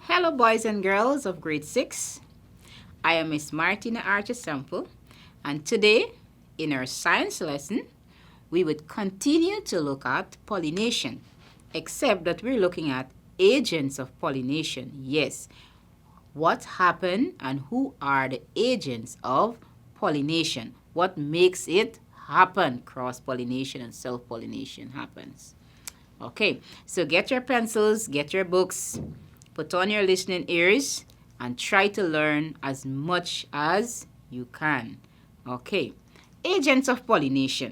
Hello, boys and girls of grade 6. I am Miss Martina Archer-Sample, and today, in our science lesson, we would continue to look at pollination, except that we're looking at agents of pollination. Yes, what happen and who are the agents of pollination? What makes it happen? Cross-pollination and self-pollination happens. Okay, so get your pencils, get your books, put on your listening ears, and try to learn as much as you can. Okay, agents of pollination.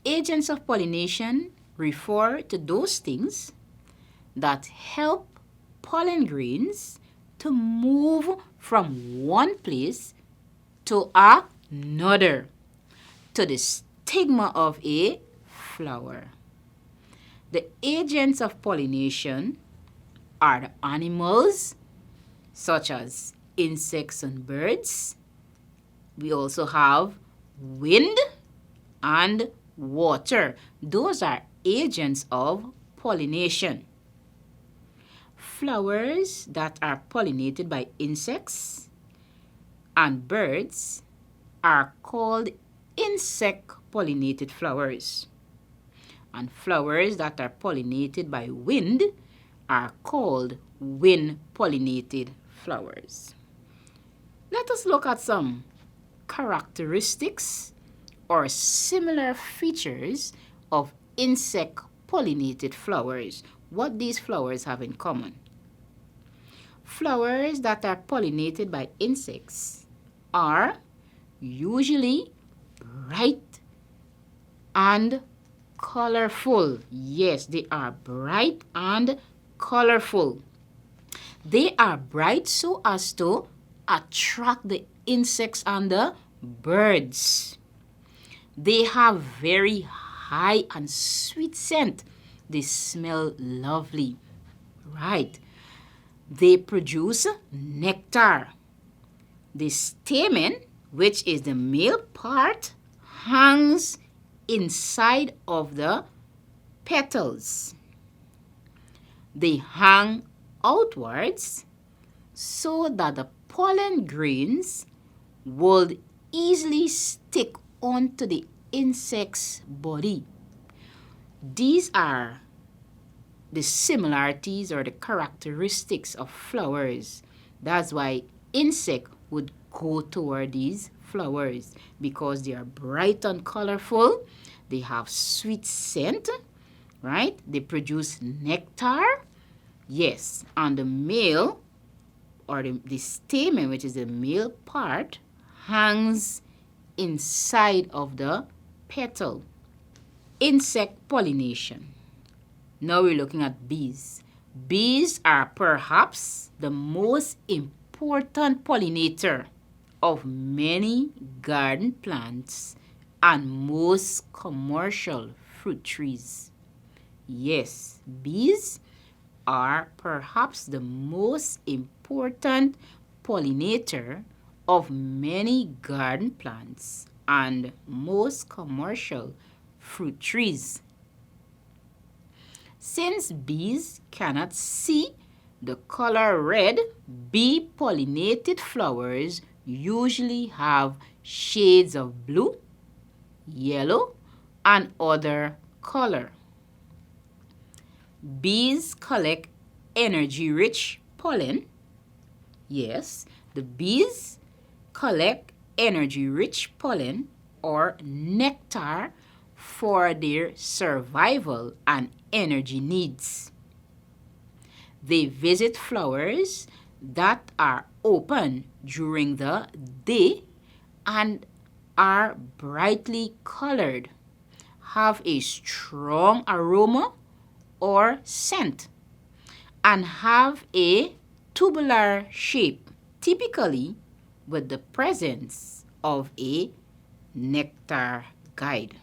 Agents of pollination refer to those things that help pollen grains to move from one place to another, to the stigma of a flower. The agents of pollination are the animals, such as insects and birds. We also have wind and water. Those are agents of pollination. Flowers that are pollinated by insects and birds are called insect-pollinated flowers. And flowers that are pollinated by wind are called wind-pollinated flowers. Let us look at some characteristics or similar features of insect-pollinated flowers. What these flowers have in common. Flowers that are pollinated by insects are usually bright and colorful. Yes, they are bright and colorful. They are bright so as to attract the insects and the birds. They have very high and sweet scent. They smell lovely. Right. They produce nectar. The stamen, which is the male part, hangs inside of the petals. They hang outwards so that the pollen grains would easily stick onto the insect's body. These are the similarities or the characteristics of flowers. That's why insect would go toward these flowers, because they are bright and colorful. They have sweet scent, right? They produce nectar. Yes, and the male or the stamen, which is the male part, hangs inside of the petal. Insect pollination. Now we're looking at bees. Bees are perhaps the most important pollinator of many garden plants and most commercial fruit trees. Yes, bees are perhaps the most important pollinator of many garden plants and most commercial fruit trees. Since bees cannot see the color red, bee-pollinated flowers usually have shades of blue, yellow, and other color. Bees collect energy-rich pollen. Yes, the bees collect energy-rich pollen or nectar for their survival and energy needs. They visit flowers that are open during the day and are brightly colored, have a strong aroma, or scent and have a tubular shape, typically with the presence of a nectar guide.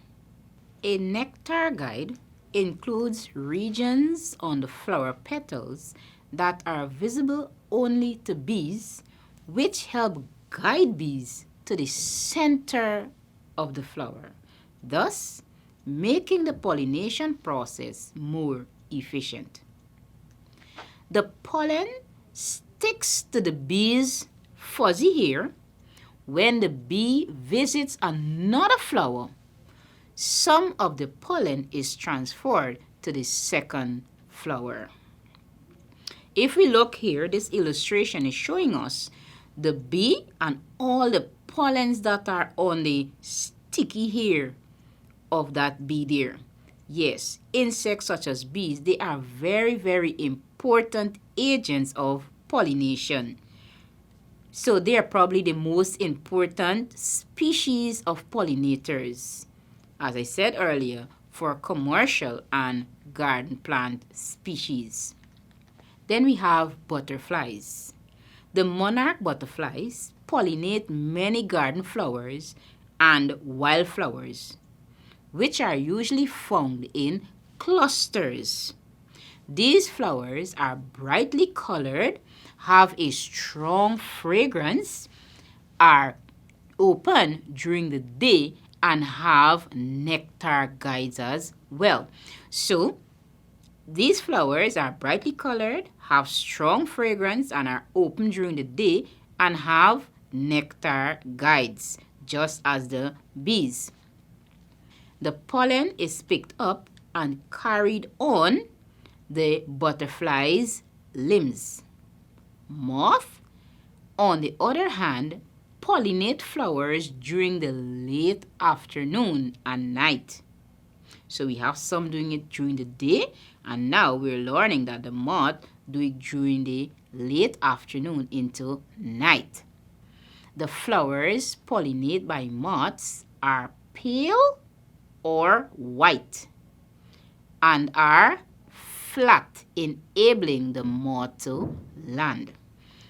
A nectar guide includes regions on the flower petals that are visible only to bees, which help guide bees to the center of the flower, thus making the pollination process more efficient. The pollen sticks to the bee's fuzzy hair when the bee visits another flower. Some of the pollen is transferred to the second flower. If we look here, this illustration is showing us the bee and all the pollens that are on the sticky hair of that bee there. Yes, insects such as bees, they are very, very important agents of pollination. So they are probably the most important species of pollinators, as I said earlier, for commercial and garden plant species. Then we have butterflies. The monarch butterflies pollinate many garden flowers and wildflowers, which are usually found in clusters. These flowers are brightly colored, have a strong fragrance, are open during the day, and have nectar guides as well. So, these flowers are brightly colored, have strong fragrance, and are open during the day, and have nectar guides, just as the bees. The pollen is picked up and carried on the butterfly's limbs. Moths, on the other hand, pollinate flowers during the late afternoon and night. So we have some doing it during the day, and now we're learning that the moth do it during the late afternoon into night. The flowers pollinated by moths are pale or white and are flat, enabling the moth to land.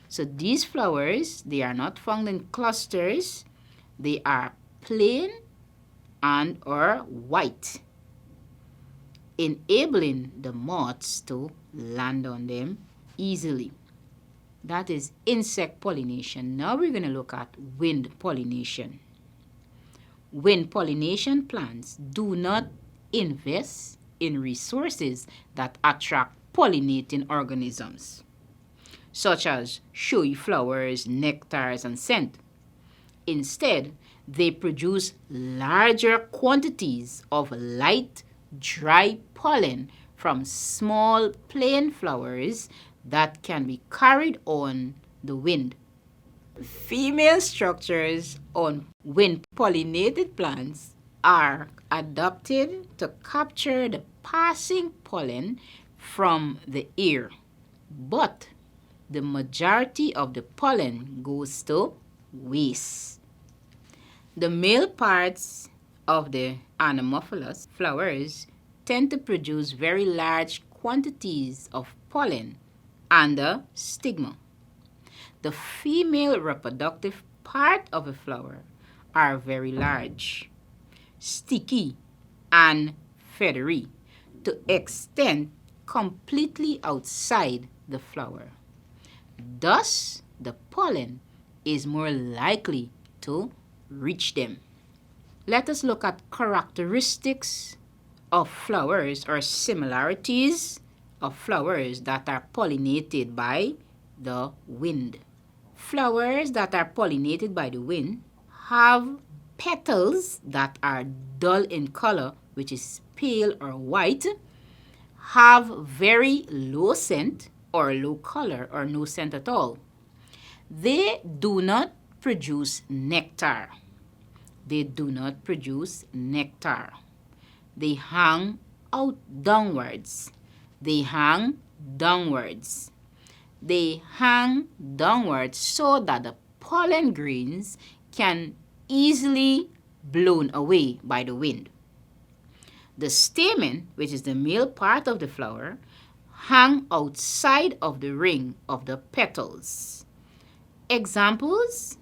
So these flowers, they are not found in clusters. They are plain and or white, enabling the moths to land on them easily. That is insect pollination. Now we're going to look at wind pollination. Wind pollination plants do not invest in resources that attract pollinating organisms, such as showy flowers, nectars, and scent. Instead, they produce larger quantities of light, dry pollen from small plain flowers that can be carried on the wind. Female structures on wind-pollinated plants are adapted to capture the passing pollen from the air, but the majority of the pollen goes to waste. The male parts of the anemophilous flowers tend to produce very large quantities of pollen and the stigma. The female reproductive part of a flower are very large, sticky, and feathery to extend completely outside the flower. Thus, the pollen is more likely to reach them. Let us look at characteristics of flowers or similarities of flowers that are pollinated by the wind. Flowers that are pollinated by the wind have petals that are dull in color, which is pale or white, have very low scent or low color or no scent at all. They do not produce nectar. They do not produce nectar. They hang out downwards. They hang downwards. They hang downwards so that the pollen grains can easily blown away by the wind. The stamen, which is the male part of the flower, hang outside of the ring of the petals. Examples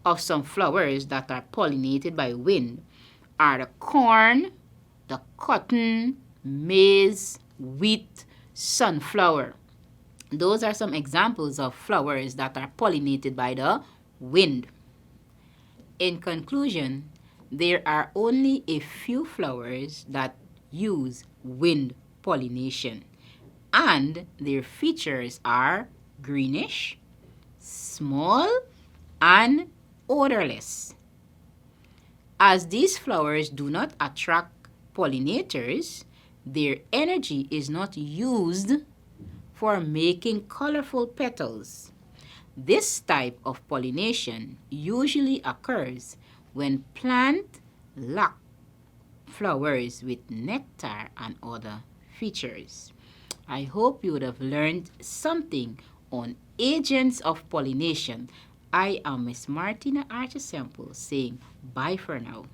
of some flowers that are pollinated by wind are the corn, the cotton, maize, wheat, sunflower. Those are some examples of flowers that are pollinated by the wind. In conclusion, there are only a few flowers that use wind pollination, and their features are greenish, small, and odorless. As these flowers do not attract pollinators, their energy is not used for making colorful petals. This type of pollination usually occurs when plants lack flowers with nectar and other features. I hope you would have learned something on agents of pollination. I am Miss Martina Archisample saying bye for now.